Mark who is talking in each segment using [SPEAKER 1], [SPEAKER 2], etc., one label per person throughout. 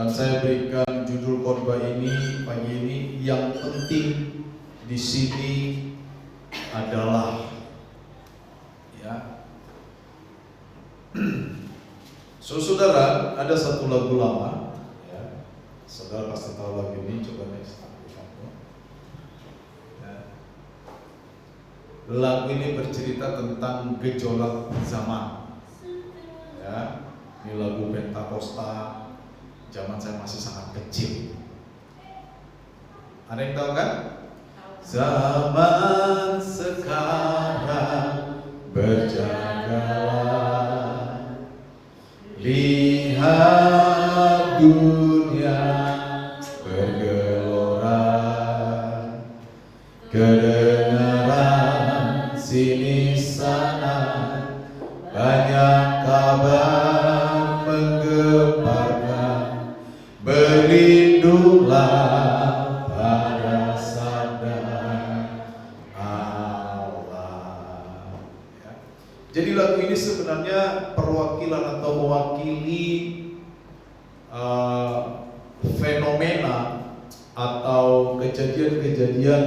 [SPEAKER 1] Dan saya berikan judul khotbah ini pagi ini, yang penting di sini adalah saudara, ada satu lagu lama ya. Saudara pasti tahu lagu ini, coba next. Lagu ini bercerita tentang gejolak zaman ya. Ini lagu Pentakosta zaman saya masih sangat kecil. Ada yang tahu kan? Zaman sekarang berjagalah, lihat dunia bergelora, kedengaran sini sana banyak kabar menggemparkan, berlindunglah pada sabda Allah. Ya. Jadi lagu ini sebenarnya perwakilan atau mewakili fenomena atau kejadian-kejadian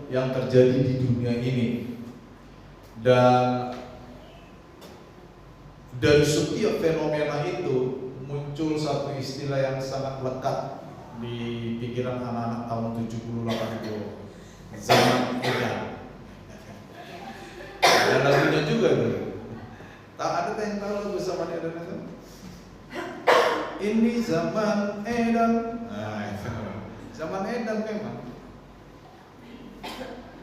[SPEAKER 1] yang terjadi di dunia ini. Dan dari setiap fenomena itu muncul satu istilah yang sangat lekat di pikiran anak-anak tahun 70-80, zaman edan. Ada lagunya juga tuh. Tak ada yang tahu lagu zaman edan itu? Ini zaman edan. Nah, itu. Zaman edan memang.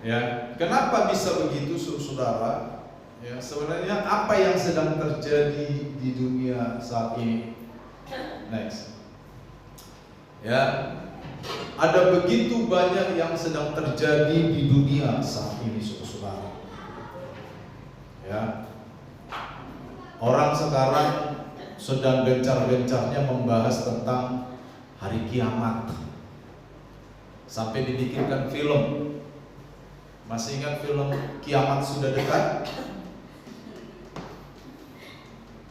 [SPEAKER 1] Ya, kenapa bisa begitu, saudara? Ya, sebenarnya apa yang sedang terjadi di dunia saat ini? Next. Ya, ada begitu banyak yang sedang terjadi di dunia saat ini, saudara. Ya, orang sekarang sedang gencar-gencarnya membahas tentang hari kiamat. Sampai dibikinkan film. Masih ingat film Kiamat Sudah Dekat?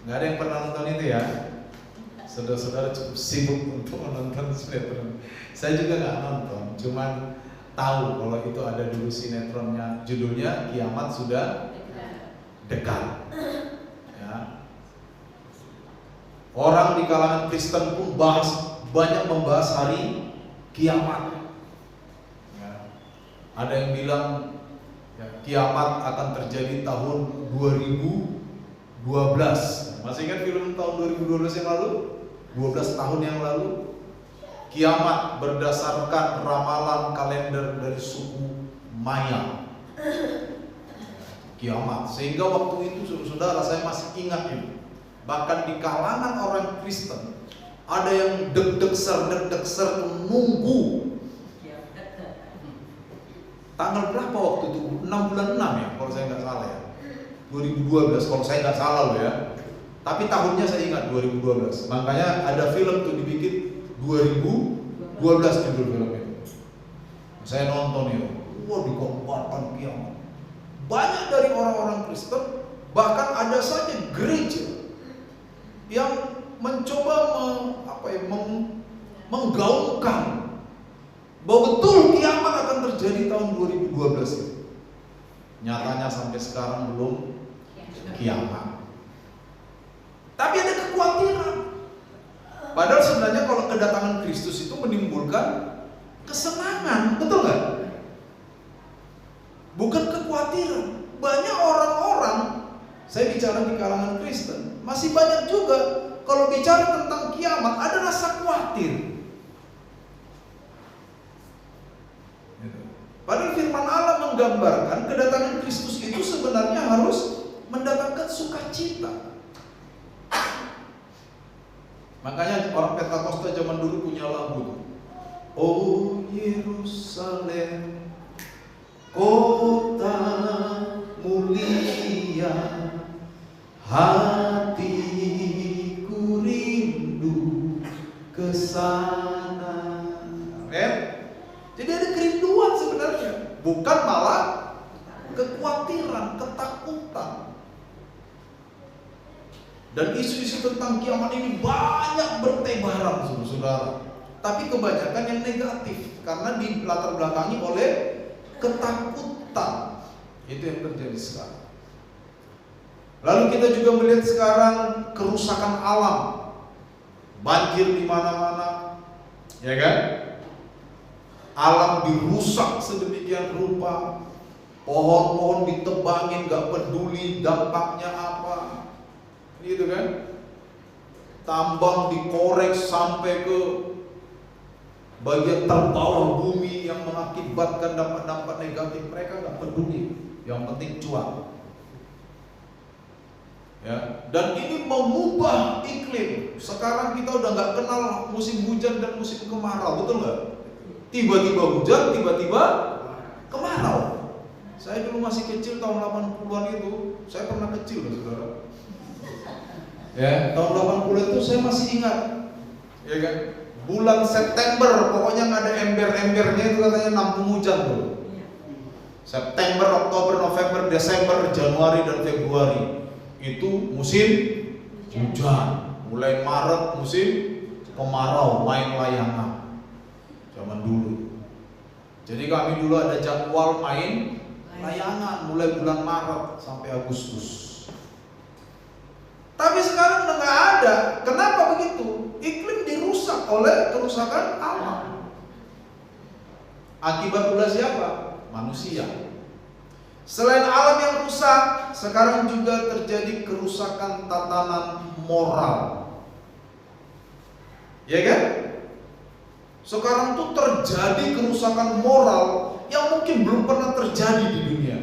[SPEAKER 1] Nggak ada yang pernah nonton itu ya? Saudara-saudara cukup sibuk untuk menonton sinetron. Saya juga nggak nonton, cuman tahu kalau itu ada dulu sinetronnya, judulnya Kiamat Sudah Dekat. Ya. Orang di kalangan Kristen pun banyak membahas hari kiamat. Ada yang bilang ya, kiamat akan terjadi tahun 2012. Masih ingat film tahun 2012 yang lalu? 12 tahun yang lalu. Kiamat berdasarkan ramalan kalender dari suku Maya. Kiamat. Sehingga waktu itu saudara, saya masih ingat ini. Bahkan di kalangan orang Kristen ada yang deg-degser nunggu. Tanggal berapa waktu itu? 6 bulan 6 ya, kalau saya nggak salah ya. 2012 kalau saya nggak salah loh ya. Tapi tahunnya saya ingat 2012. Makanya ada film tuh dibikin 2012 judul film itu. Saya nonton itu. Wah, dikomparkan kiamat. Banyak dari orang-orang Kristen, bahkan ada saja gereja yang mencoba menggaungkan bahwa betul kiamat akan terjadi tahun 2012 itu. Nyatanya sampai sekarang belum kiamat. Tapi ada kekhawatiran. Padahal sebenarnya kalau kedatangan Kristus itu menimbulkan kesenangan, betul nggak? Bukan kekhawatiran. Banyak orang-orang, saya bicara di kalangan Kristen, masih banyak juga kalau bicara tentang kiamat ada rasa khawatir. Padahal firman Allah menggambarkan kedatangan Kristus itu sebenarnya harus mendatangkan sukacita. Makanya orang Pentakosta zaman dulu punya lagu, Oh Yerusalem, kota mulia, hatiku rindu ke sana. Amen. Jadi ada kerinduan sebenarnya, bukan malah kekhawatiran, ketakutan. Dan isu-isu tentang kiamat ini banyak bertebaran, saudara. Tapi kebanyakan yang negatif karena dilatar belakangi oleh ketakutan. Itu yang terjadi sekarang. Lalu kita juga melihat sekarang kerusakan alam, banjir di mana-mana, ya kan? Alam dirusak sedemikian rupa, pohon-pohon ditebangin, gak peduli dampaknya apa, gitu kan? Tambang dikorek sampai ke bagian terbawah bumi yang mengakibatkan dampak-dampak negatif. Mereka gak peduli, yang penting cuan. Ya, dan ini mengubah iklim. Sekarang kita udah gak kenal musim hujan dan musim kemarau, betul gak? Tiba-tiba hujan, tiba-tiba kemarau. Saya dulu masih kecil tahun 80-an itu, saya pernah kecil loh saudara. Ya, tahun 80 itu saya masih ingat, ya kan? Bulan September, pokoknya nggak ada ember-embernya itu katanya nampung hujan tuh. September, Oktober, November, Desember, Januari dan Februari itu musim hujan. Mulai Maret musim kemarau, main layangan. Zaman dulu. Jadi kami dulu ada jadwal main layangan mulai bulan Maret sampai Agustus. Tapi sekarang udah nggak ada. Kenapa begitu? Iklim dirusak oleh kerusakan alam. Akibat pula siapa? Manusia. Selain alam yang rusak, sekarang juga terjadi kerusakan tatanan moral. Ya kan? Sekarang tuh terjadi kerusakan moral yang mungkin belum pernah terjadi di dunia.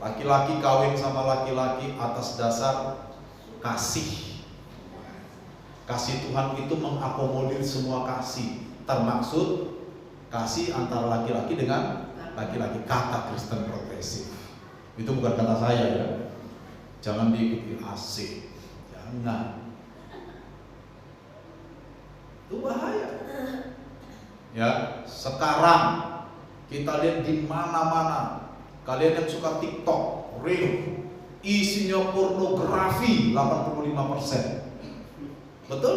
[SPEAKER 1] Laki-laki kawin sama laki-laki atas dasar kasih. Kasih Tuhan itu mengakomodir semua kasih, termaksud kasih antara laki-laki dengan laki-laki, kata Kristen progresif. Itu bukan kata saya ya. Jangan diikuti AC. Jangan. Itu bahaya. Ya, sekarang kita lihat di mana-mana. Kalian yang suka TikTok, reel, isinya pornografi 85%. Betul?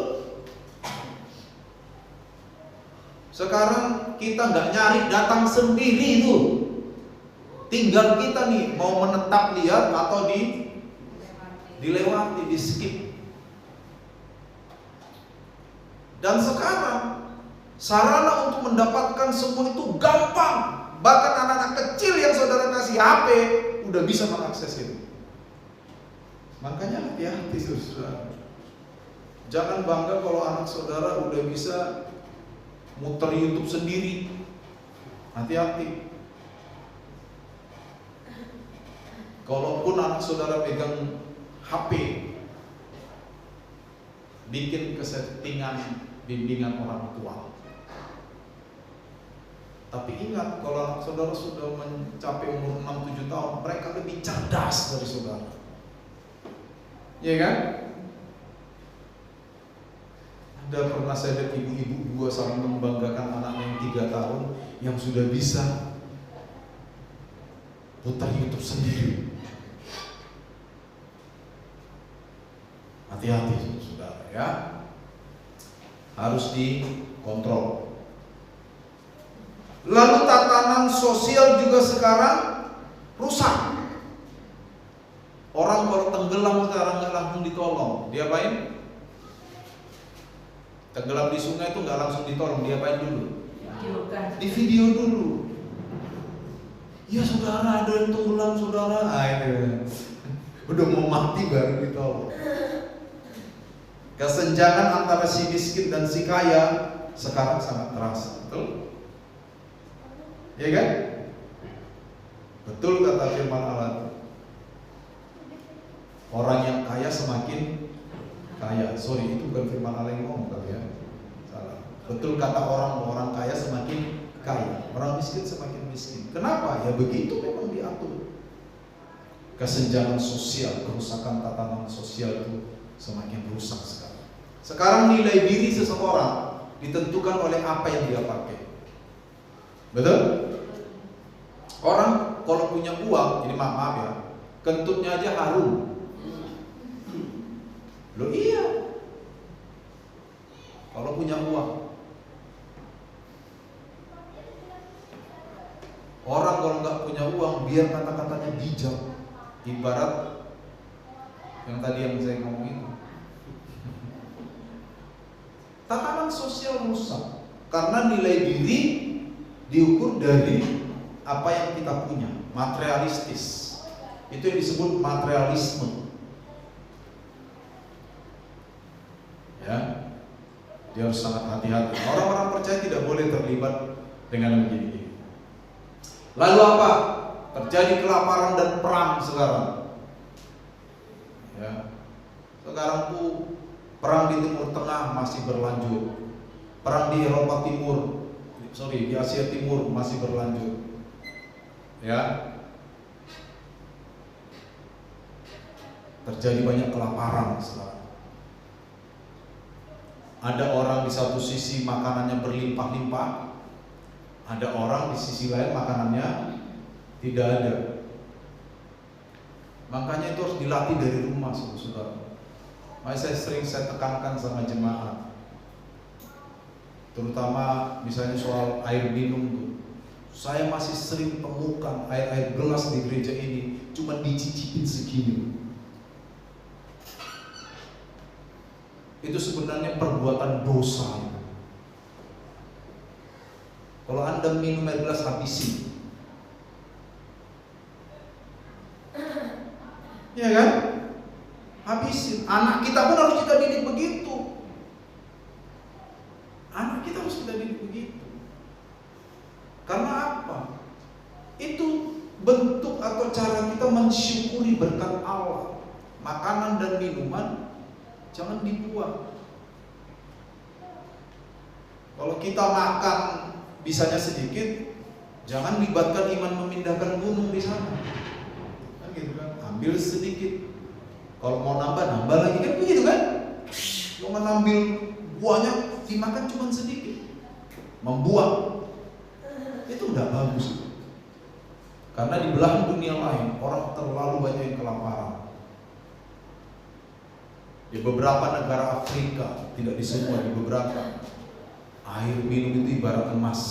[SPEAKER 1] Sekarang kita nggak nyari, datang sendiri itu. Tinggal kita nih mau menetap lihat atau dilewati, di skip. Dan sekarang sarana untuk mendapatkan semua itu gampang. Bahkan anak-anak kecil yang saudara kasih HP udah bisa mengakses itu. Makanya hati-hati saudara. Jangan bangga kalau anak saudara udah bisa muter YouTube sendiri. Hati-hati. Kalaupun anak saudara pegang HP, bikin kesettingan bimbingan orang tua. Tapi ingat, kalau anak saudara sudah mencapai umur 6-7 tahun, mereka lebih cerdas dari saudara. Iya kan? Ada pernah saya lihat ibu-ibu dua saling membanggakan anaknya yang 3 tahun yang sudah bisa putar YouTube sendiri. Hati-hati saudara ya. Harus dikontrol. Lalu tatanan sosial juga sekarang rusak. Orang kalau tenggelam sekarang nggak langsung ditolong, diapain? Tenggelam di sungai itu nggak langsung ditolong, diapain dulu? Di video dulu. Ya saudara, ada yang tenggelam saudara. Udah mau mati baru ditolong. Kesenjangan antara si miskin dan si kaya sekarang sangat terasa, betul? Ya kan? Betul kata firman Allah. Orang yang kaya semakin kaya. Sorry, itu bukan firman Allah yang ngomong kali ya. Salah. Betul kata orang kaya semakin kaya, orang miskin semakin miskin. Kenapa? Ya begitu memang diatur. Kesenjangan sosial, kerusakan tatanan sosial itu semakin rusak sekarang. Sekarang nilai diri seseorang ditentukan oleh apa yang dia pakai. Betul? Orang kalau punya uang, ini maaf ya, kentutnya aja harum. Loh iya. Kalau punya uang. Orang kalau nggak punya uang, biar kata-katanya bijak. Ibarat yang tadi yang saya ngomongin. Tatanan sosial rusak karena nilai diri diukur dari apa yang kita punya, materialistis. Itu yang disebut materialisme. Ya, dia harus sangat hati-hati. Orang-orang percaya tidak boleh terlibat dengan begini. Lalu apa? Terjadi kelaparan dan perang sekarang. Ya, sekarang tuh perang di Timur Tengah masih berlanjut. Perang di Eropa Timur, di Asia Timur masih berlanjut. Ya, terjadi banyak kelaparan sekarang. Ada orang di satu sisi makanannya berlimpah-limpah, ada orang di sisi lain makanannya tidak ada. Makanya itu harus dilatih dari rumah, saudara. Makanya saya tekankan sama jemaat, terutama misalnya soal air minum tuh. Saya masih sering temukan air gelas di gereja ini cuma dicicipin segini. Itu sebenarnya perbuatan dosa. Kalau Anda minum air gelas, habisin. Ya kan? Habisin. Anak kita pun harus kita didik begitu. Anak kita harus kita didik begitu. Karena apa? Itu bentuk atau cara kita mensyukuri berkat Allah. Makanan dan minuman jangan dibuang. Kalau kita makan bisanya sedikit, jangan libatkan iman memindahkan gunung di sana. Kan gitu kan? Ambil sedikit. Kalau mau nambah lagi, kan begitu kan? Mau ngambil buahnya dimakan cuma sedikit, membuang. Itu udah bagus. Karena di belahan dunia lain orang terlalu banyak yang kelaparan. Di beberapa negara Afrika, tidak di semua, di beberapa, air minum itu ibarat emas.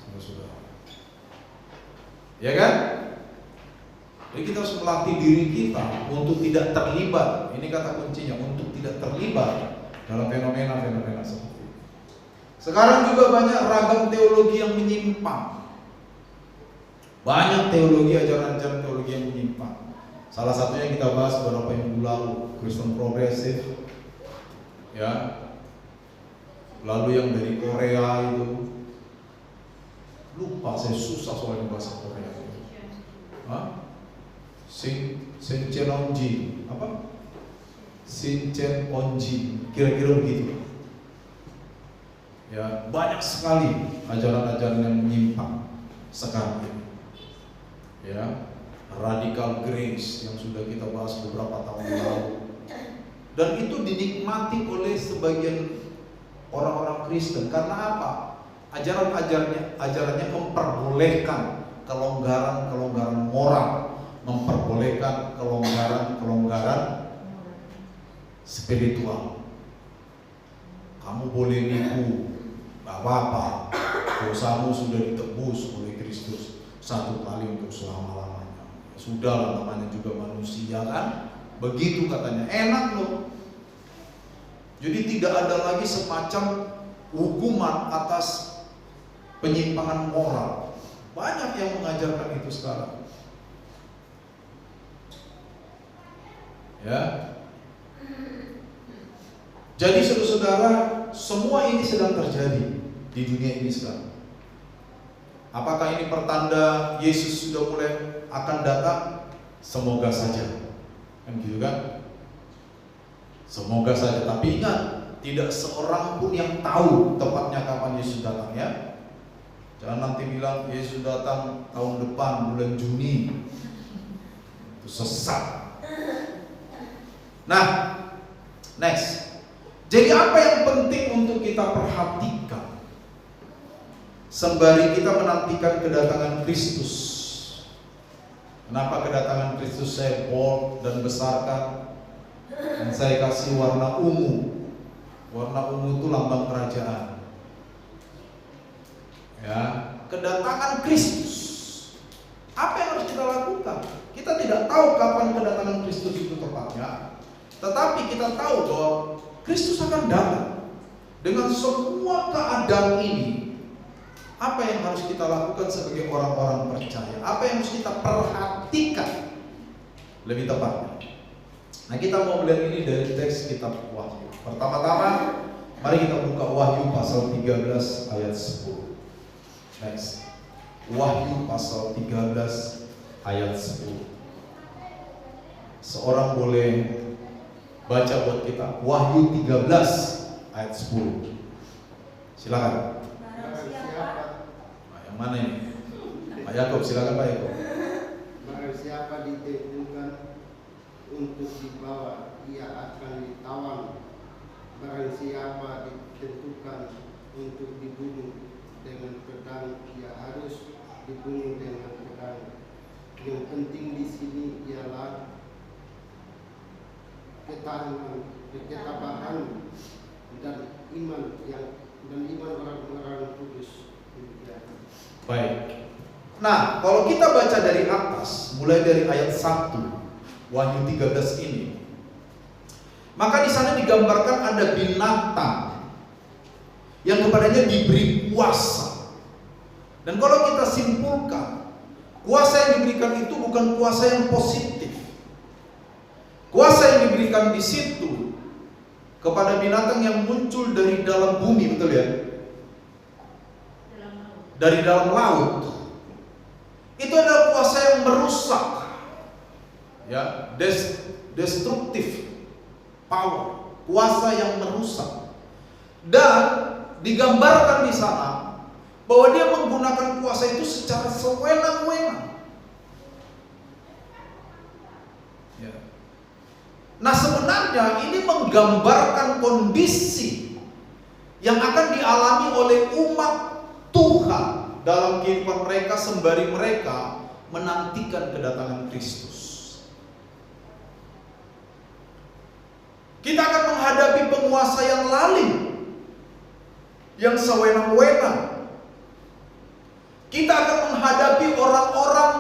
[SPEAKER 1] Saudara-saudara. Ya kan? Jadi kita harus melatih diri kita untuk tidak terlibat. Ini kata kuncinya, untuk tidak terlibat dalam fenomena-fenomena seperti itu. Sekarang juga banyak ragam teologi yang menyimpang. Banyak teologi, ajaran-ajaran teologi yang menyimpang. Salah satunya kita bahas beberapa minggu lalu, Kristen progresif. Ya. Lalu yang dari Korea itu, lupa, saya susah soalnya bahasa Korea. Hah? Sincheonji, apa? Sincheonji, kira-kira begitu. Ya, banyak sekali ajaran-ajaran yang menyimpang sekarang ini. Ya, radical grace yang sudah kita bahas beberapa tahun lalu. Dan itu dinikmati oleh sebagian orang-orang Kristen. Karena apa? Ajarannya memperbolehkan kelonggaran moral, memperbolehkan kelonggaran spiritual. Kamu boleh nipu, gak apa-apa. Dosamu sudah ditebus oleh Kristus satu kali untuk selama-lamanya. Sudahlah, namanya juga manusia kan. Begitu katanya, enak loh. Jadi tidak ada lagi semacam hukuman atas penyimpangan moral. Banyak yang mengajarkan itu sekarang. Ya. Jadi saudara-saudara, semua ini sedang terjadi di dunia ini sekarang. Apakah ini pertanda Yesus sudah mulai akan datang? Semoga saja. Kan gitu kan? Semoga saja. Tapi ingat, tidak seorang pun yang tahu tepatnya kapan Yesus datang, ya. Jangan nanti bilang Yesus datang tahun depan bulan Juni. Itu sesat. Nah, next. Jadi apa yang penting untuk kita perhatikan sembari kita menantikan kedatangan Kristus? Kenapa kedatangan Kristus saya bold dan besarkan? Dan saya kasih warna ungu. Warna ungu itu lambang kerajaan. Ya, kedatangan Kristus. Apa yang harus kita lakukan? Kita tidak tahu kapan kedatangan Kristus itu tepatnya, tetapi kita tahu bahwa Kristus akan datang. Dengan semua keadaan ini, apa yang harus kita lakukan sebagai orang-orang percaya? Apa yang harus kita perhatikan? Lebih tepatnya. Nah, kita mau melihat ini dari teks kitab Wahyu. Pertama-tama, mari kita buka Wahyu pasal 13 ayat 10. Next. Wahyu pasal 13 ayat 10. Seorang boleh baca buat kita Wahyu 13 ayat 10. Silakan. Nah, yang mana ini? Pak Yakob, silakan Pak Yakob.
[SPEAKER 2] Barang siapa ditentukan untuk dibawa, ia akan ditawan. Barang siapa ditentukan untuk dibunuh dengan pedang, ia harus dibunuh dengan pedang. Yang penting di sini ialah ketabahan dan iman orang-orang kudus.
[SPEAKER 1] Baik. Nah, kalau kita baca dari atas, mulai dari ayat 1 Wahyu 13 ini, maka di sana digambarkan ada binatang yang kepadanya diberi kuasa. Dan kalau kita simpulkan, kuasa yang diberikan itu bukan kuasa yang positif. Kuasa yang diberikan di situ kepada binatang yang muncul dari dalam bumi, betul ya? Dari dalam laut. Itu adalah kuasa yang merusak, ya, destruktif power, kuasa yang merusak. Dan digambarkan di sana bahwa dia menggunakan kuasa itu secara sewenang-wenang. Ya. Nah, sebenarnya ini menggambarkan kondisi yang akan dialami oleh umat Tuhan dalam kehidupan mereka sembari mereka menantikan kedatangan Kristus. Kita akan menghadapi penguasa yang lalim, yang sewenang-wenang. Kita akan menghadapi orang-orang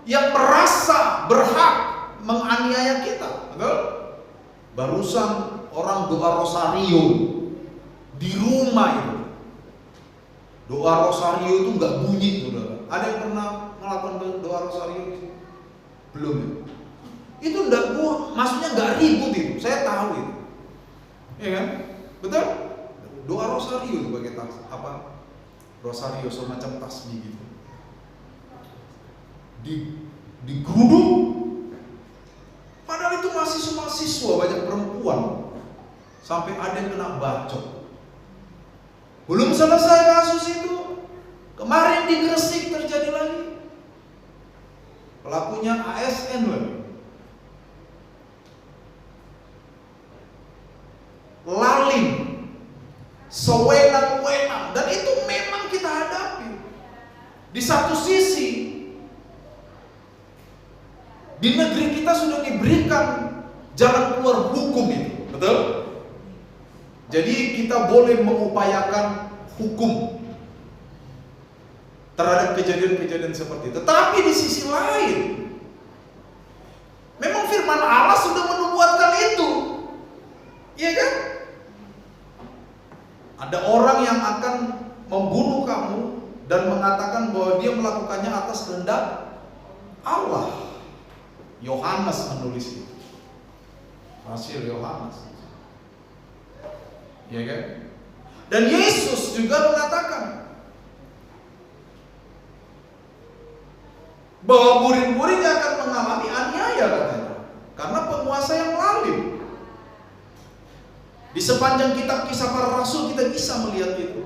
[SPEAKER 1] yang merasa berhak menganiaya kita. Betul? Barusan orang doa rosario di rumah itu. Doa rosario itu nggak bunyi, saudara. Ada yang pernah melakukan doa rosario? Belum ya? Itu enggak, maksudnya nggak ribut itu. Saya tahu itu, ya kan? Betul? Doa rosario itu pakai apa? Rosario semacam tasbih gitu. Digeruduk. Padahal itu masih semua siswa, banyak perempuan. Sampai ada yang kena bacok. Belum selesai kasus itu, kemarin di Gresik terjadi lagi. Pelakunya ASN lagi. Lalim, sewenang-wenang, dan itu memang kita hadapi. Di satu sisi, di negeri kita sudah diberikan jalan keluar hukum itu, betul? Jadi kita boleh mengupayakan hukum terhadap kejadian-kejadian seperti itu. Tetapi di sisi lain, memang firman Allah sudah menubuatkan itu, iya kan? Ada orang yang akan membunuh kamu dan mengatakan bahwa dia melakukannya atas kehendak Allah. Yohanes menulis itu. Rasul Yohanes. Ya kan? Dan Yesus juga mengatakan bahwa murid-muridnya akan mengalami aniaya katanya, karena penguasa yang lalim. Di sepanjang kitab Kisah Para Rasul kita bisa melihat itu.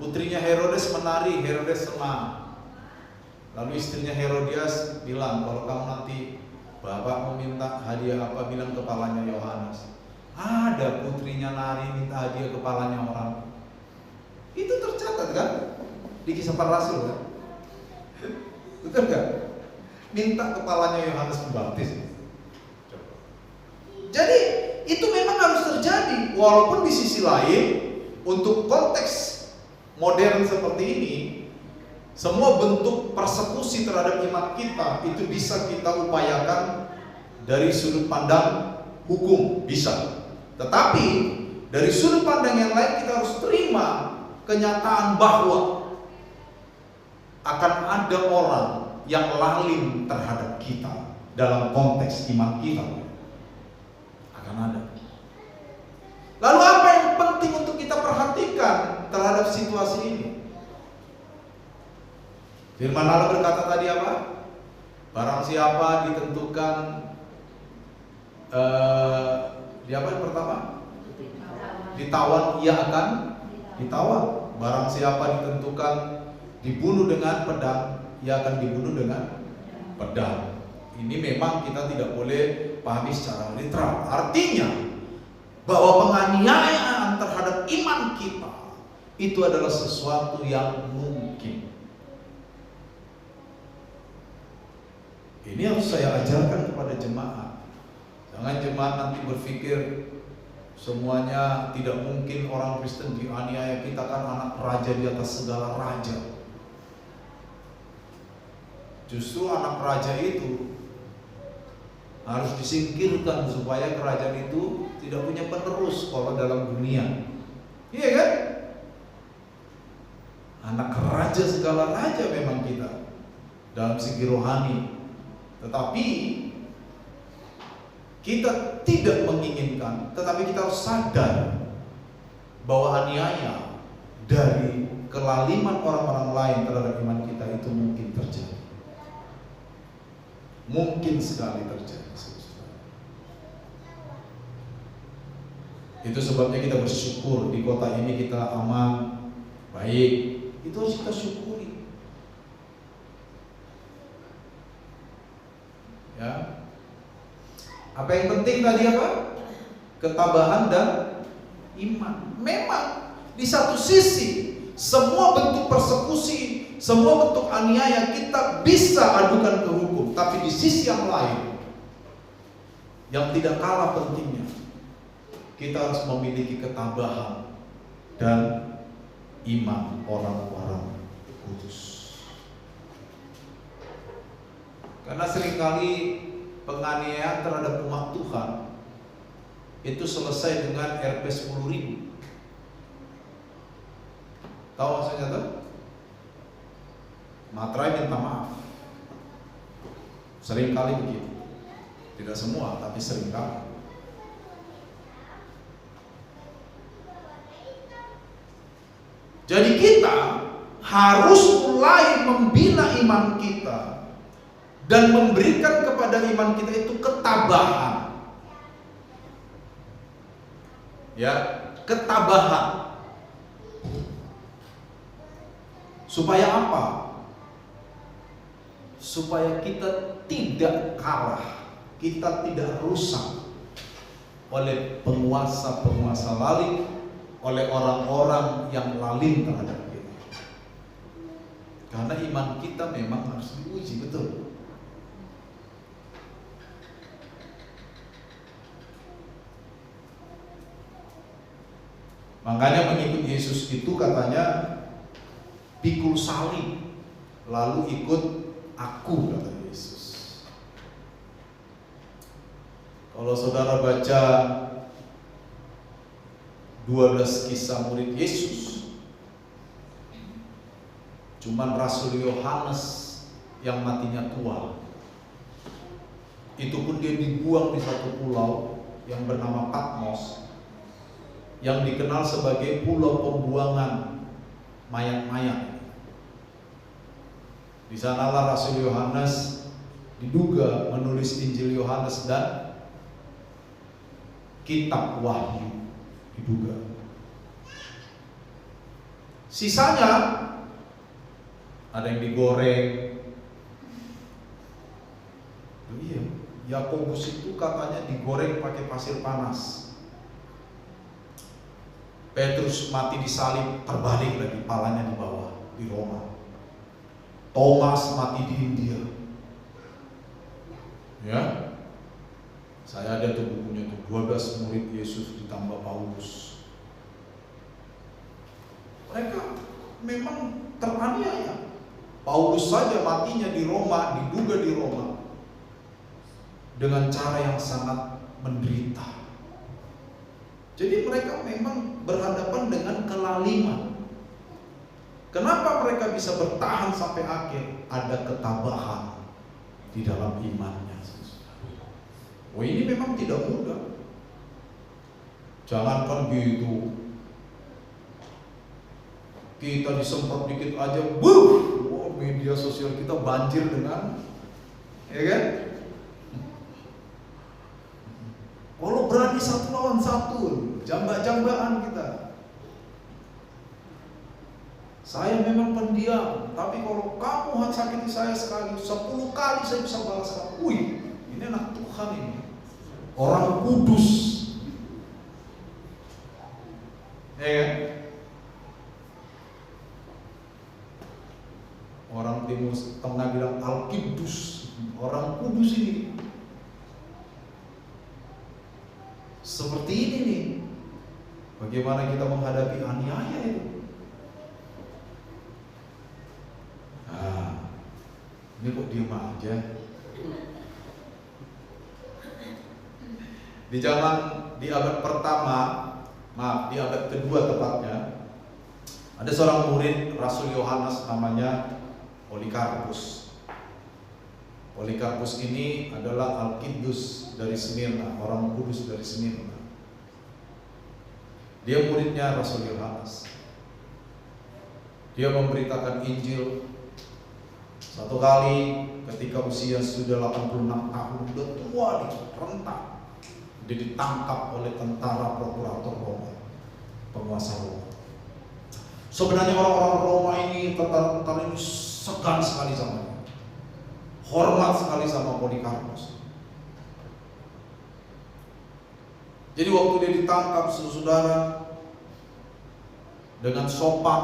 [SPEAKER 1] Putrinya Herodes menari, Herodes senang. Lalu istrinya Herodias bilang, kalau kamu nanti bapak meminta hadiah apa, bilang kepalanya Yohanes. Ada putrinya nari minta hadiah kepalanya orang. Itu tercatat kan di Kisah Para Rasul kan? Betul kan? Minta kepalanya Yohanes Pembaptis. Jadi itu memang harus terjadi. Walaupun di sisi lain, untuk konteks modern seperti ini, semua bentuk persekusi terhadap iman kita itu bisa kita upayakan dari sudut pandang hukum, bisa. Tetapi dari sudut pandang yang lain kita harus terima kenyataan bahwa akan ada orang yang lalim terhadap kita dalam konteks iman kita. Akan ada. Lalu apa yang penting untuk kita perhatikan terhadap situasi ini? Firman Allah berkata tadi apa? Barang siapa ditentukan di apa yang pertama? Ditawan, ia akan ditawan. Barang siapa ditentukan dibunuh dengan pedang, ia akan dibunuh dengan pedang. Ini memang kita tidak boleh pahami secara literal. Artinya bahwa penganiayaan terhadap iman kita itu adalah sesuatu yang mungkin. Ini harus saya ajarkan kepada jemaat. Jangan jemaat nanti berpikir semuanya tidak mungkin orang Kristen dianiaya, kita kan anak raja di atas segala raja. Justru anak raja itu harus disingkirkan supaya kerajaan itu tidak punya penerus kalau dalam dunia. Iya kan? Anak raja segala raja memang kita dalam segi rohani. Tetapi kita tidak menginginkan, tetapi kita harus sadar bahwa aniaya dari kelaliman orang-orang lain terhadap iman kita itu mungkin terjadi. Mungkin sekali terjadi. Itu sebabnya kita bersyukur di kota ini kita aman, baik. Itu harus kita syukuri. Ya. Apa yang penting tadi apa? Ketabahan dan iman. Memang di satu sisi semua bentuk persekusi, semua bentuk aniaya kita bisa adukan ke hukum. Tapi di sisi yang lain, yang tidak kalah pentingnya, kita harus memiliki ketabahan dan iman orang-orang kudus. Karena seringkali penganiayaan terhadap umat Tuhan itu selesai dengan Rp 10.000. Tahu maksudnya tuh? Materai minta maaf. Seringkali begitu. Tidak semua, tapi seringkali. Jadi kita harus mulai membina iman kita dan memberikan kepada iman kita itu ketabahan. Ya, ketabahan. Supaya apa? Supaya kita tidak kalah, kita tidak rusak oleh penguasa-penguasa lalim, oleh orang-orang yang lalim terhadap kita. Karena iman kita memang harus diuji, betul. Makanya mengikut Yesus itu katanya pikul salib, lalu ikut aku, kata Yesus. Kalau saudara baca 12 kisah murid Yesus, cuman Rasul Yohanes yang matinya tua. Itu pun dia dibuang di satu pulau yang bernama Patmos, yang dikenal sebagai pulau pembuangan mayat-mayat. Di sanalah Rasul Yohanes diduga menulis Injil Yohanes dan Kitab Wahyu, diduga. Sisanya ada yang digoreng. Iya, Yakobus itu katanya digoreng pakai pasir panas. Petrus mati disalib, terbalik lagi, palanya di bawah di Roma. Thomas mati di India. Ya, saya ada tuh bukunya tuh, 12 murid Yesus ditambah Paulus. Mereka memang teraniaya. Paulus saja matinya di Roma, diduga di Roma, dengan cara yang sangat menderita. Jadi mereka memang berhadapan dengan kelaliman. Kenapa mereka bisa bertahan sampai akhir? Ada ketabahan di dalam imannya. Oh, ini memang tidak mudah. Jangankan gitu, kita disemprot dikit aja, media sosial kita banjir dengan, ya kan? Kalau berani satu lawan satu, jambak-jambakan kita. Saya memang pendiam, tapi kalau kamu sakiti saya sekali, 10 kali saya bisa balas kamu. Wih, ini anak Tuhan ini, orang kudus, ya kan? Orang Timur Tengah bilang Al-Qudus, orang kudus ini. Seperti ini nih, bagaimana kita menghadapi aniaya itu? Ini kok diem aja? Di abad pertama, di abad kedua tepatnya, ada seorang murid Rasul Yohanes namanya Polikarpus. Polikarpus ini adalah Al-Qudus dari Smyrna, orang kudus dari Smyrna. Dia muridnya Rasul Yohanes. Dia memberitakan Injil. Satu kali ketika usia sudah 86 tahun, udah tua nih, rentak, dia ditangkap oleh tentara prokurator Roma, penguasa Roma. Sebenarnya orang-orang Roma ini, tentara-tentara ini segan sekali sama dia, hormat sekali sama Polikarpus. Jadi waktu dia ditangkap, saudara, dengan sopan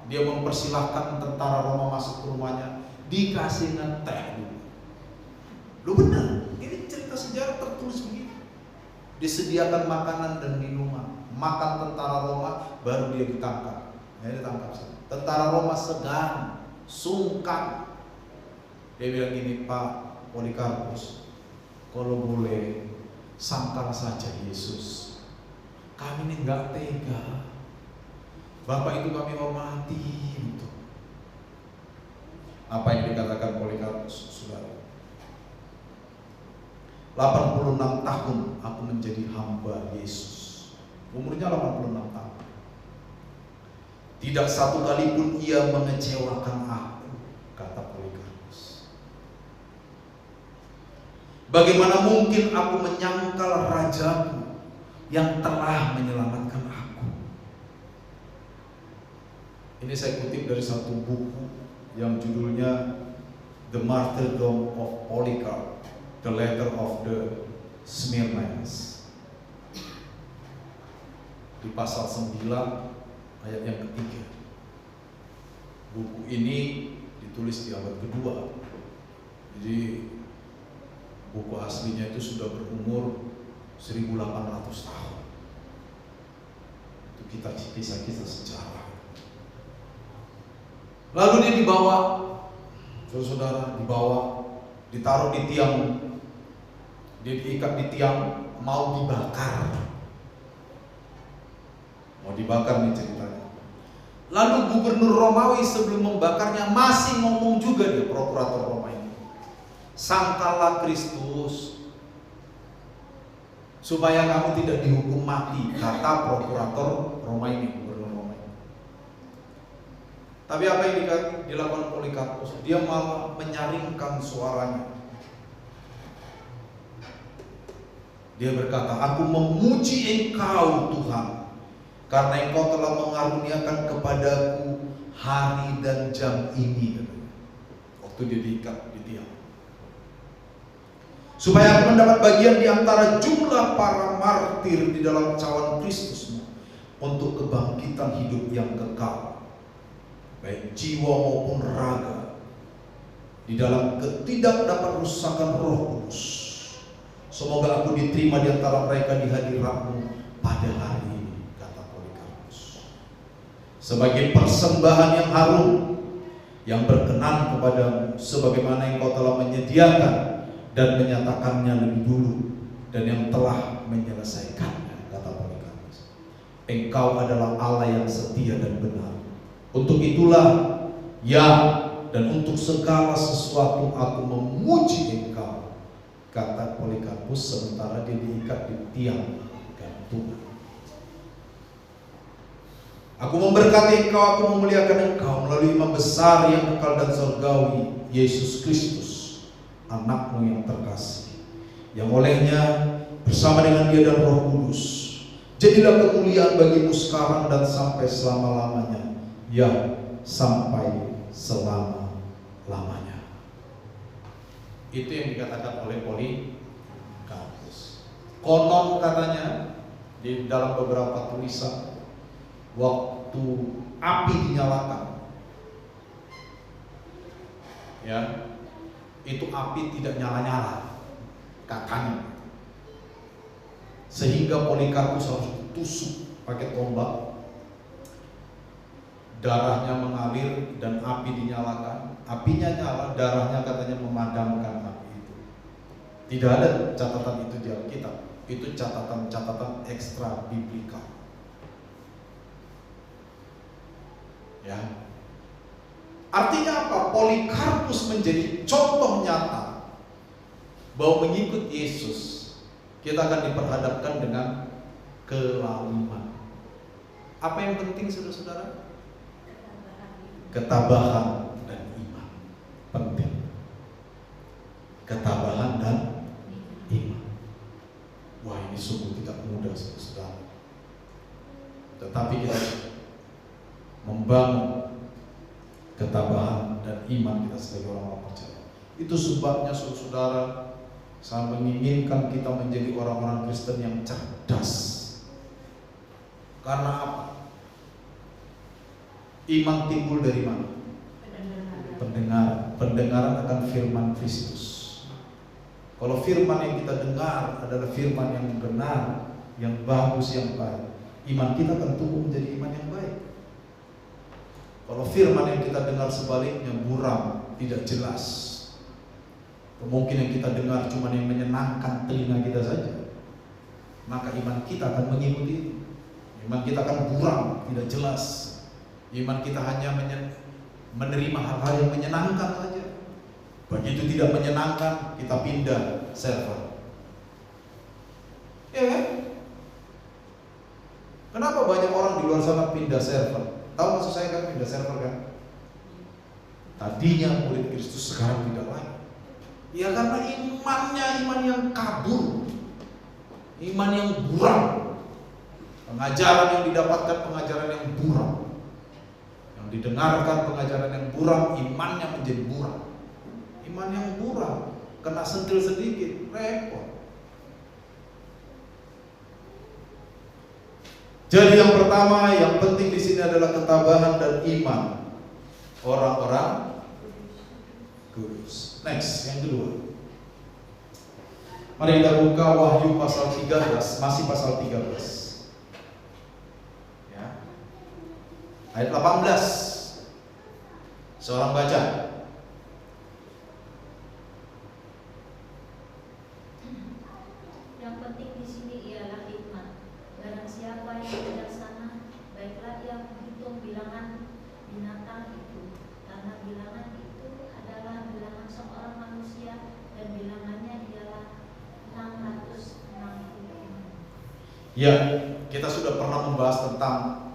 [SPEAKER 1] dia mempersilahkan tentara Roma masuk ke rumahnya, dikasih teh dulu. Lu benar, ini cerita sejarah tertulis begitu. Disediakan makanan dan minuman, makan tentara Roma, baru dia ditangkap. Ya, ditangkap. Tentara Roma segan, sungkan. Dia bilang gini, Pak Polikarpus, kalau boleh sangkal saja Yesus. Kami ini nggak tega. Bapak itu kami hormati. Gitu. Apa yang dikatakan Polikarpus, saudara? 86 tahun aku menjadi hamba Yesus. Umurnya 86 tahun. Tidak satu kali pun ia mengecewakan aku, kata Polikarpus. Bagaimana mungkin aku menyangkal rajaku yang telah menyelamatkan aku? Ini saya kutip dari satu buku yang judulnya The Martyrdom of Polycarp, The Letter of the Smyrnians. Di pasal 9 ayat yang ketiga. Buku ini ditulis di abad kedua. Jadi buku aslinya itu sudah berumur 1800 tahun. Itu kisah-kisah sejarah. Lalu dia dibawa, saudara, ditaruh di tiang, dia diikat di tiang, mau dibakar nih ceritanya. Lalu gubernur Romawi sebelum membakarnya masih ngomong juga dia, prokurator Roma ini, sangkallah Kristus supaya kamu tidak dihukum mati, kata prokurator Roma ini, gubernur Roma ini. Tapi apa yang dilakukan Polikarpus? Dia malah menyaringkan suaranya. Dia berkata, aku memuji Engkau Tuhan, karena Engkau telah mengaruniakan kepadaku hari dan jam ini. Waktu dia diikat di tiang, supaya aku mendapat bagian di antara jumlah para martir di dalam cawan Kristusmu, untuk kebangkitan hidup yang kekal, baik jiwa maupun raga. di dalam ketidakdaparusakan Roh Kudus. Semoga aku diterima di antara mereka di hadirat-Mu pada hari ini, kata Polikarpus, sebagai persembahan yang harum, yang berkenan kepadamu, sebagaimana Engkau telah menyediakan dan menyatakannya lebih dulu, dan yang telah menyelesaikannya, kata Polikarpus. Engkau adalah Allah yang setia dan benar. Untuk itulah dan untuk segala sesuatu aku memuji Engkau, kata Polikarpus sementara dia diikat di tiang gantungan. Aku memberkati Engkau, aku memuliakan Engkau melalui Imam besar yang kekal dan surgawi, Yesus Kristus, Anak-Mu yang terkasih, yang olehnya bersama dengan Dia dan Roh Kudus jadilah kemuliaan bagimu sekarang dan sampai selama-lamanya, sampai selama-lamanya. Itu yang dikatakan oleh Polikarpus. Konon katanya di dalam beberapa tulisan, waktu api dinyalakan, itu api tidak nyala-nyala katanya, sehingga Polikarpus harus ditusuk pakai tombak, darahnya mengalir dan api dinyalakan. Apinya nyala, darahnya katanya memadamkan api itu. Tidak ada catatan itu di Alkitab. Itu catatan-catatan ekstra biblikal. Artinya apa? Polikarpus menjadi contoh nyata bahwa mengikut Yesus kita akan diperhadapkan dengan kelaliman. Apa yang penting saudara-saudara? Ketabahan dan iman. Penting. Ketabahan dan iman. Wah, ini sungguh tidak mudah saudara. Tetapi kita membangun ketabahan dan iman kita sebagai orang-orang percaya. Itu sebabnya saudara, saya menginginkan kita menjadi orang-orang Kristen yang cerdas. Karena apa? Iman timbul dari mana? Pendengaran akan firman Kristus. Kalau firman yang kita dengar adalah firman yang benar, yang bagus, yang baik, iman kita akan tumbuh menjadi iman yang baik. Kalau firman yang kita dengar sebaliknya buram, tidak jelas, mungkin yang kita dengar cuma yang menyenangkan telinga kita saja, maka iman kita akan mengikuti. Iman kita akan buram, tidak jelas. Iman kita hanya menerima hal-hal yang menyenangkan saja. Begitu tidak menyenangkan, kita pindah server. Kenapa banyak orang di luar sana pindah server? Tahu maksud saya kan pindah server kan? Tadinya murid Kristus, sekarang tidak lagi. Ya karena imannya iman yang kabur, iman yang buram. Pengajaran yang didapatkan pengajaran yang buram. Didengarkan pengajaran yang buram, imannya menjadi buram. Iman yang buram, kena sentil sedikit, repot. Jadi yang pertama, yang penting di sini adalah ketabahan dan iman orang-orang kudus. Next, yang kedua. Mari kita buka Wahyu pasal 13, masih pasal 13. Ayat 18. Seorang baca.
[SPEAKER 3] Yang penting di sini ialah hikmat. Barang siapa yang bijaksana, baiklah ia menghitung bilangan binatang itu, karena bilangan itu adalah bilangan seorang manusia dan bilangannya ialah 665.
[SPEAKER 1] Ya, kita sudah pernah membahas tentang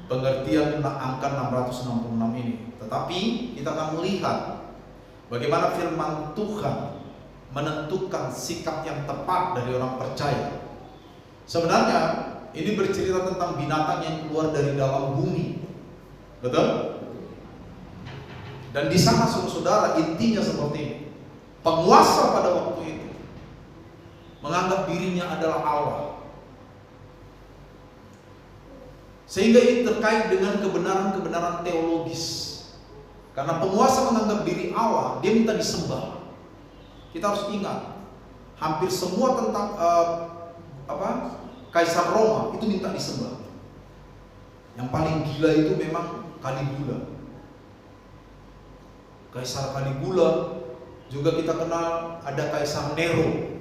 [SPEAKER 1] pengertian angka 666 ini. Tetapi kita akan melihat bagaimana firman Tuhan menentukan sikap yang tepat dari orang percaya. Sebenarnya ini bercerita tentang binatang yang keluar dari dalam bumi. Betul? Dan di sana saudara, intinya seperti ini. Penguasa pada waktu itu menganggap dirinya adalah Allah. Sehingga ini terkait dengan kebenaran-kebenaran teologis. Karena penguasa menganggap diri Allah, dia minta disembah. Kita harus ingat, hampir semua tentang Kaisar Roma itu minta disembah. Yang paling gila itu memang Caligula. Kaisar Caligula, juga kita kenal ada Kaisar Nero.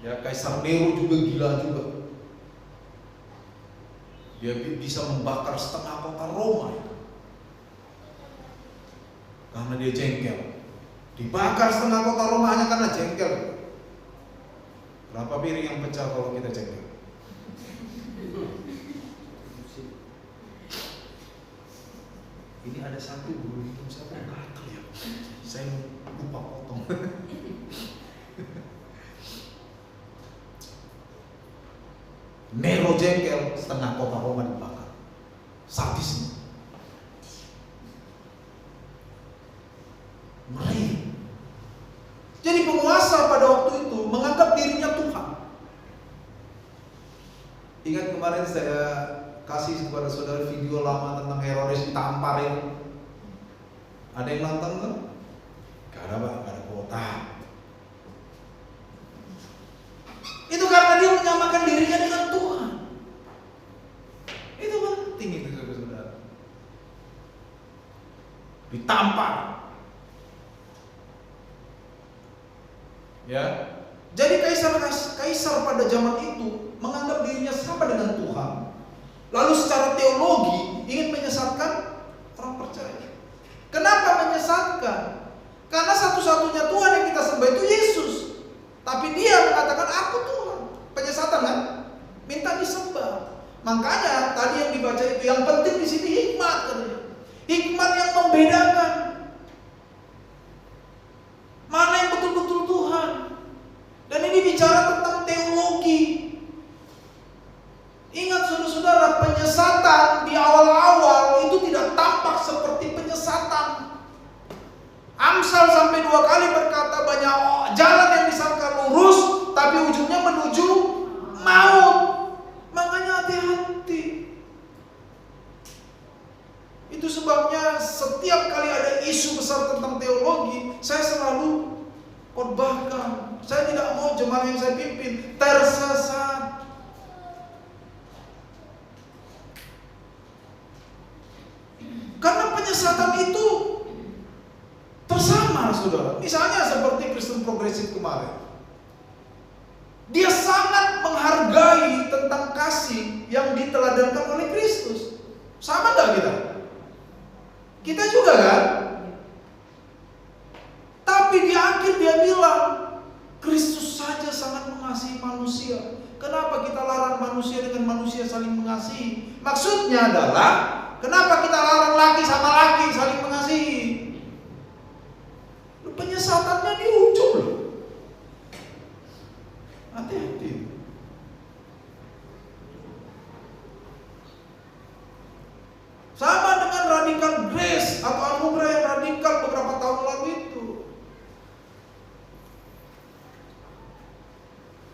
[SPEAKER 1] Ya, Kaisar Nero juga gila juga. Dia bisa membakar setengah kota Roma itu. Karena dia jengkel. Dibakar setengah kota Roma hanya karena jengkel. Berapa piring yang pecah kalau kita jengkel? Ini ada satu bulu hitam saya gatal ya. Saya lupa potong. Nero jengkel, setengah kota Roma dibakar. Sadisnya. Ngeri. Jadi penguasa pada waktu itu menganggap dirinya Tuhan. Ingat kemarin saya kasih kepada saudara video lama tentang Herodes ditamparin. Ada yang nonton tuh? Gak ada Pak, gak ada kuota. Itu karena dia menyamakan dirinya dengan Tuhan. Itu penting itu saudara. Ditampar. Ya. Jadi kaisar pada zaman itu menganggap dirinya sama dengan Tuhan. Lalu secara teologi ingin menyesatkan orang percaya. Kenapa menyesatkan? Karena satu-satunya Tuhan yang kita sembah itu Yesus. Tapi dia mengatakan aku Tuhan. Penyesatan kan? Minta disembah. Makanya tadi yang dibaca itu yang penting di sini hikmat katanya. Hikmat yang membedakan mana yang betul-betul Tuhan. Dan ini bicara tentang teologi. Ingat saudara-saudara, penyesatan di awal-awal itu tidak tampak seperti penyesatan. Amsal sampai 2 kali berkata banyak jalan yang disangka lurus, tapi ujungnya menuju maut. Makanya hati-hati. Itu sebabnya setiap kali ada isu besar tentang teologi, saya selalu khotbahkan. Saya tidak mau jemaat yang saya pimpin tersesat. Karena penyesatan itu tersamar, saudara. Misalnya seperti Kristen progresif kemarin. Dia sangat menghargai tentang kasih yang diteladankan oleh Kristus. Sama gak kita? Kita juga kan? Tapi di akhir dia bilang, Kristus saja sangat mengasihi manusia. Kenapa kita larang manusia dengan manusia saling mengasihi? Maksudnya adalah, kenapa kita larang laki sama laki saling mengasihi? Penyesatannya di ujung loh. Hati-hati. Sama dengan radikal grace atau anugerah yang radikal beberapa tahun lalu itu.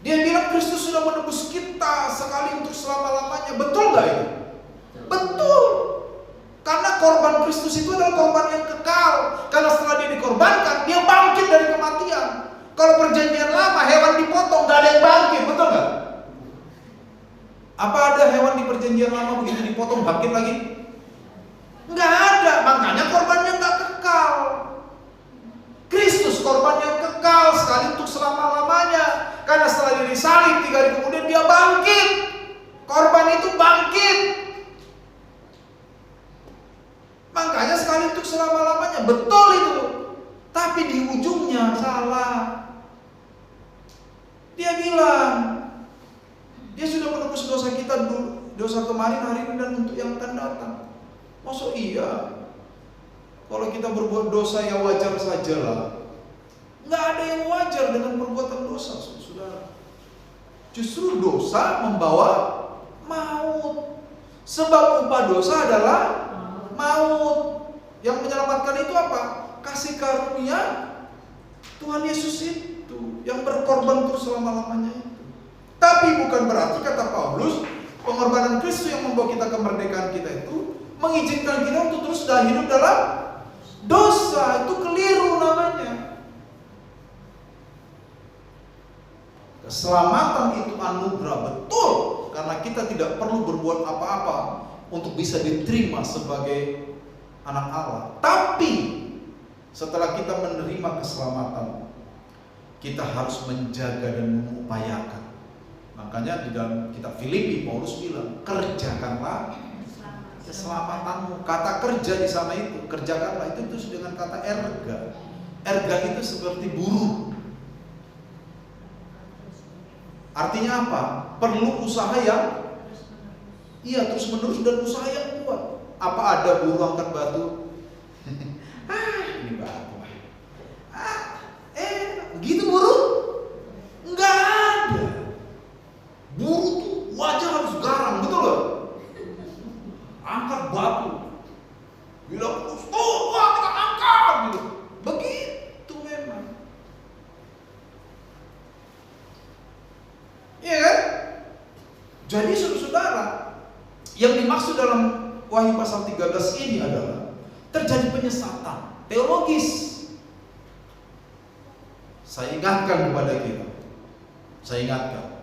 [SPEAKER 1] Dia bilang Kristus sudah menebus kita sekali untuk selama-lamanya. Betul gak itu? Betul. Karena korban Kristus itu adalah korban yang kekal. Karena setelah dia dikorbankan, dia bangkit dari kematian. Kalau perjanjian lama, hewan dipotong, gak ada yang bangkit. Betul gak? Apa ada hewan di perjanjian lama begitu dipotong bangkit lagi? Gak ada. Makanya korbannya gak kekal. Kristus korban yang kekal sekali untuk selama-lamanya. Karena setelah dia disalib 3 hari kemudian dia bangkit. Korban itu bangkit. Makanya sekali untuk selama-lamanya. Betul itu. Tapi di ujungnya salah. Dia bilang, dia sudah menebus dosa kita dulu, dosa kemarin, hari ini, dan untuk yang akan datang. Maksud iya? Kalau kita berbuat dosa ya wajar sajalah. Nggak ada yang wajar dengan perbuatan dosa, saudara. Justru dosa membawa maut. Sebab upah dosa adalah maut. Yang menyelamatkan itu apa? Kasih karunia Tuhan Yesus itu yang berkorban untuk selama-lamanya itu. Tapi bukan berarti kata Paulus pengorbanan Kristus yang membawa kita kemerdekaan kita itu mengizinkan kita untuk terus hidup dalam dosa. Itu keliru namanya. Keselamatan itu anugerah, betul, karena kita tidak perlu berbuat apa-apa untuk bisa diterima sebagai anak Allah. Tapi setelah kita menerima keselamatan, kita harus menjaga dan mengupayakan. Makanya di dalam kitab Filipi Paulus bilang, kerjakanlah keselamatanmu. Kata kerja di sana itu, kerjakanlah itu dengan kata erga. Erga itu seperti buruh. Artinya apa? Perlu usaha yang terus menerus dan usaha yang kuat. Apa ada buruh angkat batu? Ini batu. Begitu buruh? Enggak ada. Buruh tuh wajah harus garang, betul loh. Angkat batu. Bila putus, kita angkat gitu. Begitu memang. Iya kan? Jadi saudara, yang dimaksud dalam Wahyu pasal 13 ini adalah terjadi penyesatan teologis. Saya ingatkan kepada kita. Saya ingatkan.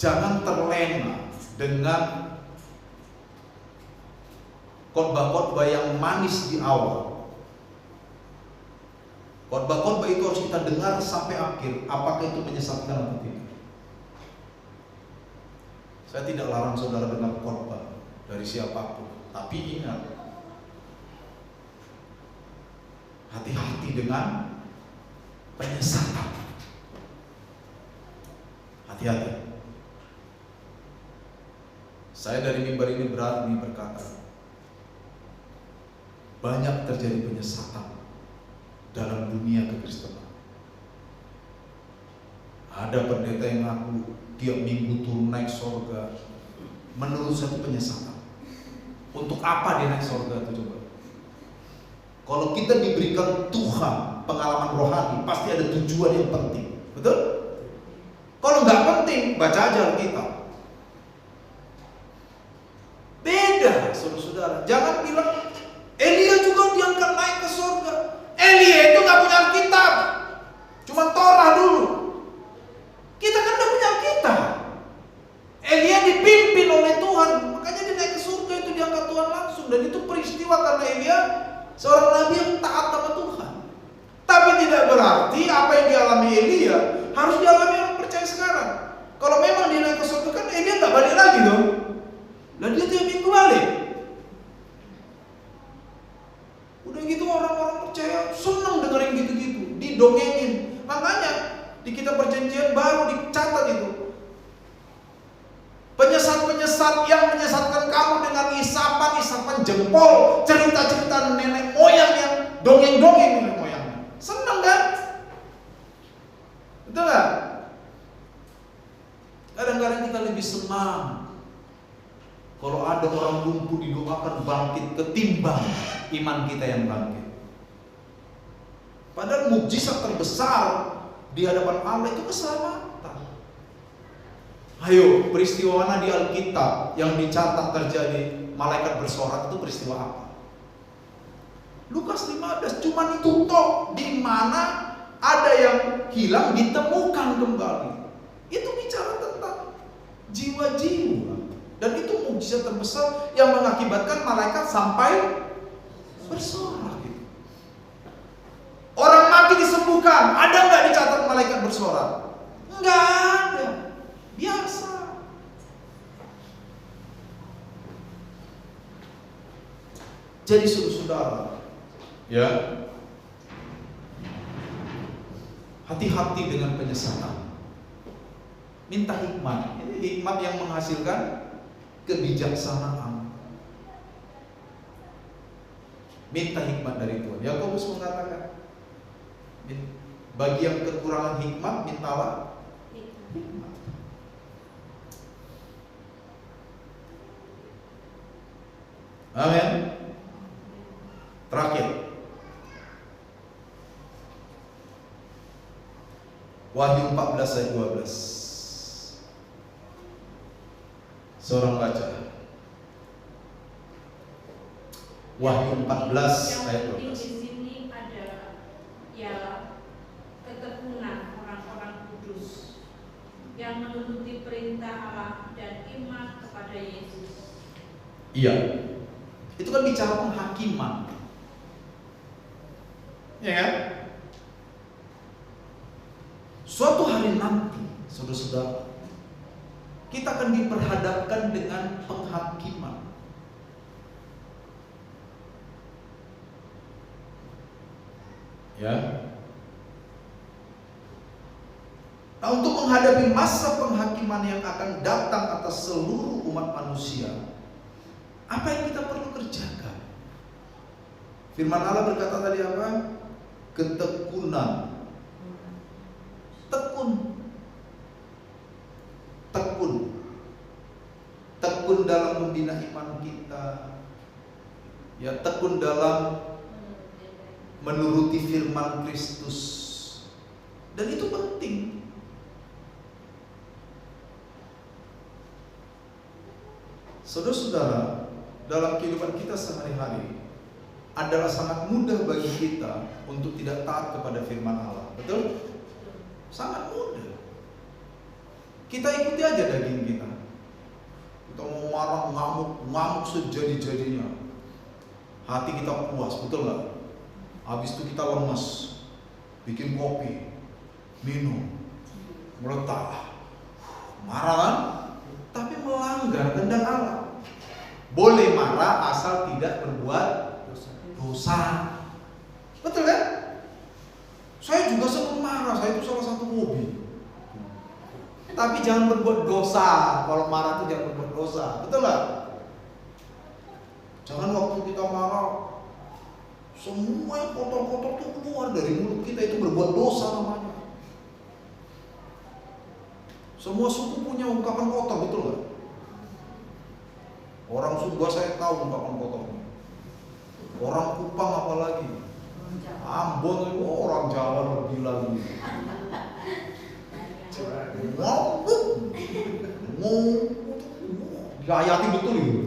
[SPEAKER 1] Jangan terlena dengan khotbah-khotbah yang manis di awal. Khotbah-khotbah itu harus kita dengar sampai akhir. Apakah itu menyesatkan atau tidak? Saya tidak larang saudara dengar khotbah dari siapapun, tapi ingat, hati-hati dengan penyesatan. Hati-hati. Saya dari mimbar ini berani berkata, banyak terjadi penyesatan dalam dunia kekristenan. Ada pendeta yang ngaku tiap minggu turun naik surga. Menurut satu penyesatan. Untuk apa dia naik surga itu coba? Kalau kita diberikan Tuhan pengalaman rohani, pasti ada tujuan yang penting. Betul? Kalau nggak penting, baca aja Alkitab. Beda, saudara-saudara. Jangan bilang Elia juga diangkat naik ke surga. Elia itu nggak punya Alkitab, cuma Torah dulu. Kita kan udah punya Alkitab. Elia dipimpin oleh Tuhan, makanya dia naik ke surga, itu diangkat Tuhan langsung. Dan itu peristiwa karena Elia seorang nabi yang taat sama Tuhan. Tapi tidak berarti apa yang dialami Elia harus dialami orang percaya sekarang. Kalau memang dia naik ke surga, kan Elia nggak balik lagi dong. Lah dia tiap minggu balik. Udah gitu orang-orang percaya senang dengerin gitu-gitu, didongengin. Makanya di kitab perjanjian baru dicatat itu, penyesat-penyesat yang menyesatkan kamu dengan isapan jempol, cerita-cerita nenek moyang yang dongeng-dongeng nenek moyangnya. Senang kan? Betul gak? Kadang-kadang kita lebih senang kalau ada orang lumpuh didoakan bangkit ketimbang iman kita yang bangkit. Padahal mukjizat terbesar di hadapan Allah itu keselamatan. Ayo, peristiwa mana di Alkitab yang dicatat terjadi malaikat bersorak itu peristiwa apa? Lukas 15, cuman itu toh, di mana ada yang hilang ditemukan kembali. Itu bicara tentang jiwa-jiwa. Dan itu mukjizat terbesar yang mengakibatkan malaikat sampai bersorak. Orang mati disembuhkan, ada nggak dicatat malaikat bersorak? Nggak ada, biasa. Jadi saudara, ya, hati-hati dengan penyesatan. Minta hikmat. Ini hikmat yang menghasilkan kebijaksanaan. Minta hikmat dari Tuhan. Yakobus mengatakan, bagi yang kekurangan hikmat, mintalah hikmat. Amin. Terakhir, Wahyu 14 ayat 12. Seorang baca Wahyu 14 ayat
[SPEAKER 4] Yang penting
[SPEAKER 1] 12.
[SPEAKER 4] di sini adalah ialah ketekunan orang-orang kudus yang menuruti perintah Allah dan iman kepada Yesus.
[SPEAKER 1] Iya, itu kan bicara penghakiman, ya kan? Suatu hari nanti, saudara-saudara, kita akan diperhadapkan dengan penghakiman. Ya. Nah, untuk menghadapi masa penghakiman yang akan datang atas seluruh umat manusia, apa yang kita perlu kerjakan? Firman Allah berkata tadi apa? Ketekunan. Tekun. Tekun. Tekun dalam membina iman kita. Ya, tekun dalam menuruti firman Kristus. Dan itu penting. Saudara-saudara, dalam kehidupan kita sehari-hari adalah sangat mudah bagi kita untuk tidak taat kepada firman Allah. Betul? Sangat mudah. Kita ikuti aja daging kita. Kita mau marah, ngamuk sejadi-jadinya. Hati kita puas, betul nggak? Habis itu kita lemes, bikin kopi, minum, meletak, marah kan? Tapi melanggar kehendak Allah. Boleh marah asal tidak berbuat dosa. Betul kan? Saya juga senang marah, saya itu salah satu hobi. Tapi jangan berbuat dosa. Kalau marah itu jangan berbuat dosa. Betul nggak? Jangan waktu kita marah, semua yang kotor-kotor itu keluar dari mulut kita, itu berbuat dosa namanya. Semua suku punya ungkapan kotor, betul nggak? Orang Sumba saya tahu ungkapan kotornya. Orang Kupang apalagi. Ambon itu orang Jawa lebih lagi. Diayati betul itu.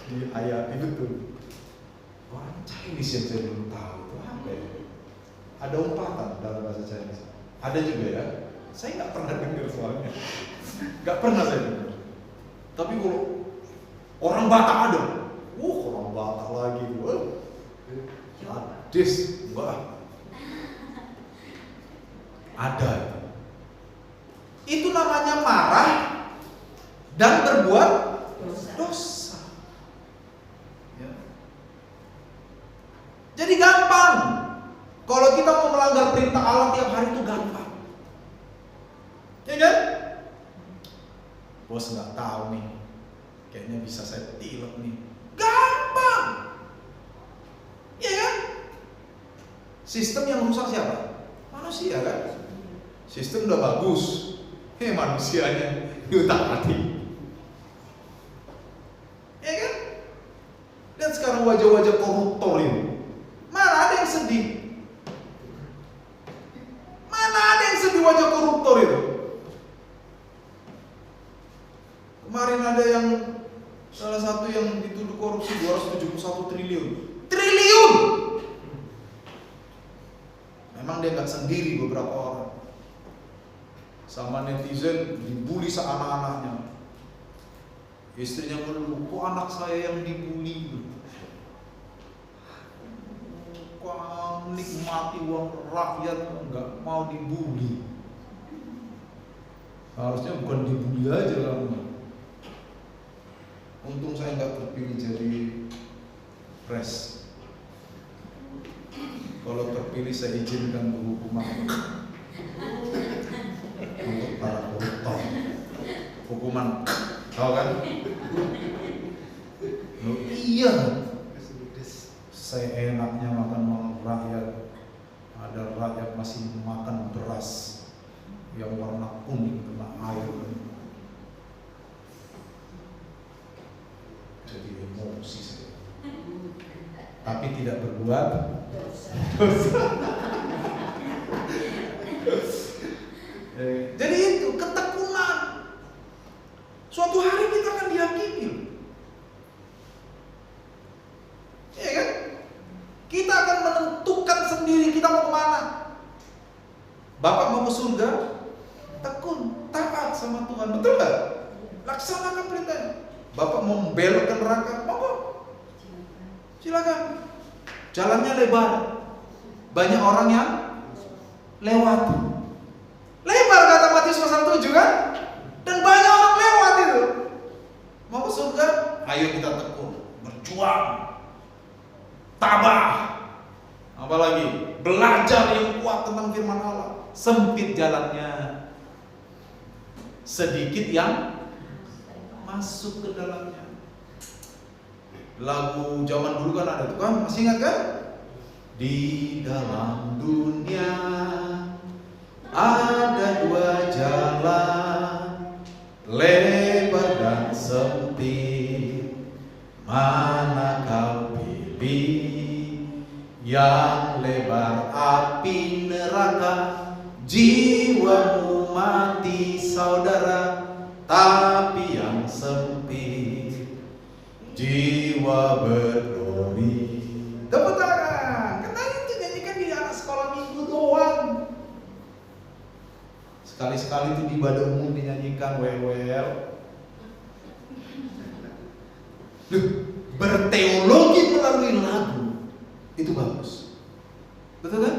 [SPEAKER 1] Diayati betul. Orang Chinese yang saya belum tahu itu apa ya? Ada umpatan dalam bahasa Chinese. Ada juga ya. Saya nggak pernah dengar soalnya. Nggak pernah saya dengar. Tapi kalau orang Batak ada. Orang Batak lagi. Hadis, enggak. Ada. Itu namanya marah dan berbuat dosa. Ya. Jadi gampang. Kalau kita mau melanggar perintah Allah tiap hari itu gampang. Ya kan? Bos nggak tahu nih. Kayaknya bisa saya tilep nih. Gampang. Ya kan? Sistem yang rusak siapa? Manusia kan? Sistem udah bagus, manusianya diutak-atik. Ya kan? Lihat sekarang wajah-wajah koruptor ini. Mana ada yang sedih? Mana ada yang sedih wajah koruptor itu? Kemarin ada yang salah satu yang dituduh korupsi 271 triliun. Triliun! Memang dia nggak sendiri, beberapa orang. Sama netizen dibully seanak-anaknya. Istrinya ngeluh, kok anak saya yang dibully? Kok nikmati uang rakyat nggak mau dibully? Harusnya bukan dibully aja kamu. Untung saya nggak terpilih jadi pres. Kalau terpilih saya izinkan hukuman untuk para koruptor. Hukuman, tahu kan? Iya. Saya enaknya makan uang rakyat. Ada rakyat masih makan beras yang warna kuning kena air. Jadi emosi saya. Tapi tidak berbuat dosa. Jadi itu menentukan sendiri kita mau kemana. Bapak mau ke surga, tekun, taat sama Tuhan, betul nggak? Laksanakan perintahnya. Bapak mau belok ke neraka, monggo, silakan. Jalannya lebar, banyak orang yang lewat. Lebar kata Matius pasal 7 kan? Dan banyak orang lewat itu. Mau ke surga? Ayo kita tekun, berjuang, tabah. Apalagi belajar yang kuat tentang firman Allah. Sempit jalannya, sedikit yang masuk ke dalamnya. Lagu zaman dulu kan ada tuh kan, masih ingat kan? Di dalam dunia ada dua jalan, lebar dan sempit. Mana kau pilih? Yang lebar api neraka, jiwamu mati saudara. Tapi yang sempit, jiwa berdori. Tepuk tangan. Karena itu nyanyikan di anak sekolah minggu doang. Sekali-sekali itu di ibadah umum dinyanyikan well. Berteologi melalui lagu itu bagus, betul kan?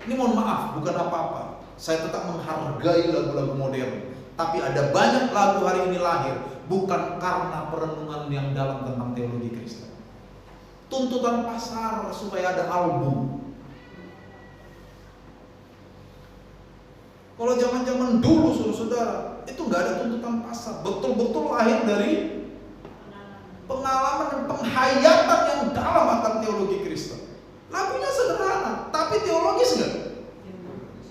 [SPEAKER 1] Ini mohon maaf, bukan apa-apa. Saya tetap menghargai lagu-lagu modern. Tapi ada banyak lagu hari ini lahir bukan karena perenungan yang dalam tentang teologi Kristen. Tuntutan pasar supaya ada album. Kalau zaman-zaman dulu saudara-saudara, itu nggak ada tuntutan pasar. Betul-betul lahir dari pengalaman dan penghayatan yang dalam akan teologi Kristen. Lagunya sederhana, tapi teologis nggak?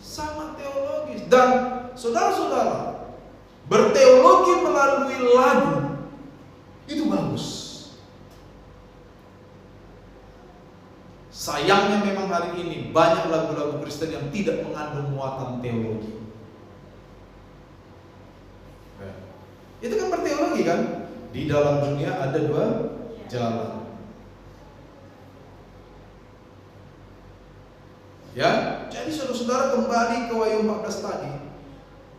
[SPEAKER 1] Sangat teologis. Dan saudara-saudara, berteologi melalui lagu itu bagus. Sayangnya memang hari ini banyak lagu-lagu Kristen yang tidak mengandung muatan teologi. Itu kan berteologi kan? Di dalam dunia ada dua jalan. Ya, jadi saudara-saudara kembali ke Wahyu 14 tadi.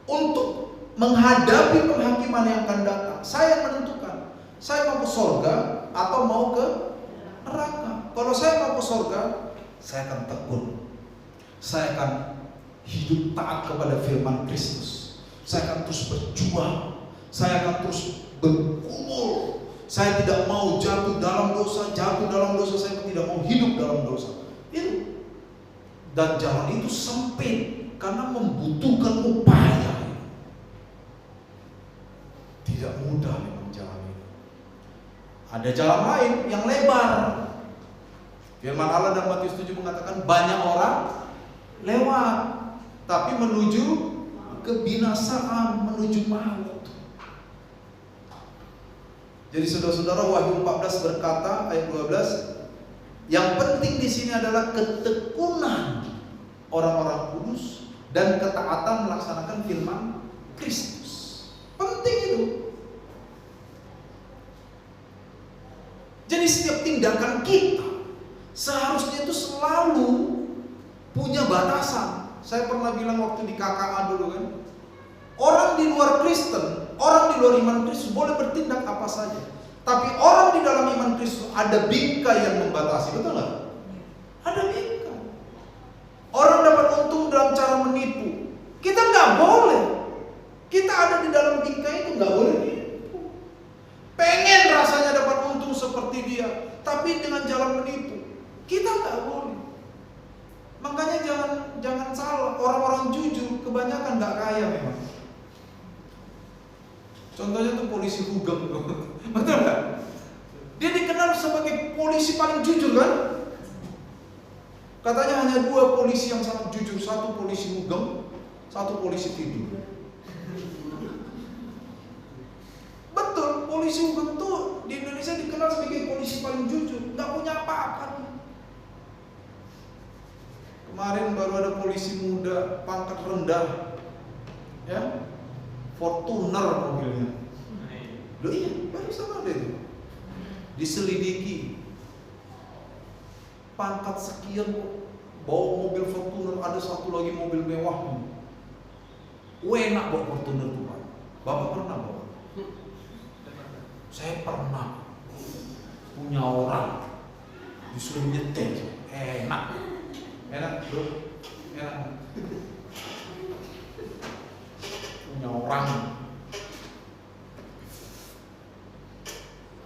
[SPEAKER 1] Untuk menghadapi penghakiman yang akan datang, saya menentukan, saya mau ke surga atau mau ke neraka. Kalau saya mau ke surga, saya akan tekun. Saya akan hidup taat kepada firman Kristus. Saya akan terus berjuang. Saya akan terus bergumul. Saya tidak mau jatuh dalam dosa. Saya tidak mau hidup dalam dosa. Itu. Dan jalan itu sempit karena membutuhkan upaya. Tidak mudah memang jalan itu. Ada jalan lain yang lebar. Firman Allah dalam Matius 7 mengatakan banyak orang lewat, tapi menuju kebinasaan, menuju maut. Jadi saudara-saudara, Wahyu 14 berkata ayat 12, yang penting di sini adalah ketekunan orang-orang kudus dan ketaatan melaksanakan firman Kristus. Penting itu. Jadi setiap tindakan kita seharusnya itu selalu punya batasan. Saya pernah bilang waktu di KKA dulu kan, orang di luar Kristen, orang di luar iman Kristus boleh bertindak apa saja. Tapi orang di dalam iman Kristus ada bingkai yang membatasi, betul nggak? Ada bingkai. Orang dapat untung dalam cara menipu. Kita nggak boleh. Kita ada di dalam bingkai itu nggak boleh nipu. Pengen rasanya dapat untung seperti dia, tapi dengan jalan menipu, kita nggak boleh. Makanya jangan salah. Orang-orang jujur kebanyakan nggak kaya memang. Contohnya tuh polisi Hugeng, betul nggak? Dia dikenal sebagai polisi paling jujur kan? Katanya hanya 2 polisi yang sangat jujur, satu polisi Hugeng, satu polisi tidur. Betul, polisi Hugeng tuh di Indonesia dikenal sebagai polisi paling jujur, nggak punya apa-apa. Kemarin baru ada polisi muda, pangkat rendah, ya. Fortuner mobilnya. Loh iya, baru sama ada itu. Diselidiki. pangkat sekian kok bawa mobil Fortuner, ada satu lagi mobil mewah. Enak bawa Fortuner tuh Pak. Bapak pernah bawa? Saya pernah. Punya orang disuruh nyetir, enak bro, enak. Punya orang.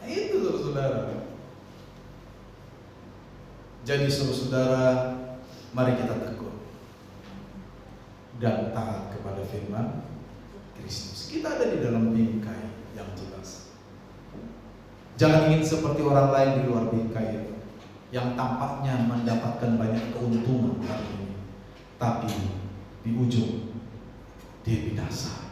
[SPEAKER 1] Nah, itu saudara. Jadi saudara, mari kita tekun dan taat kepada firman Kristus. Kita ada di dalam bingkai yang jelas. Jangan ingin seperti orang lain di luar bingkai yang tampaknya mendapatkan banyak keuntungan hari ini, tapi di ujung dia binasa.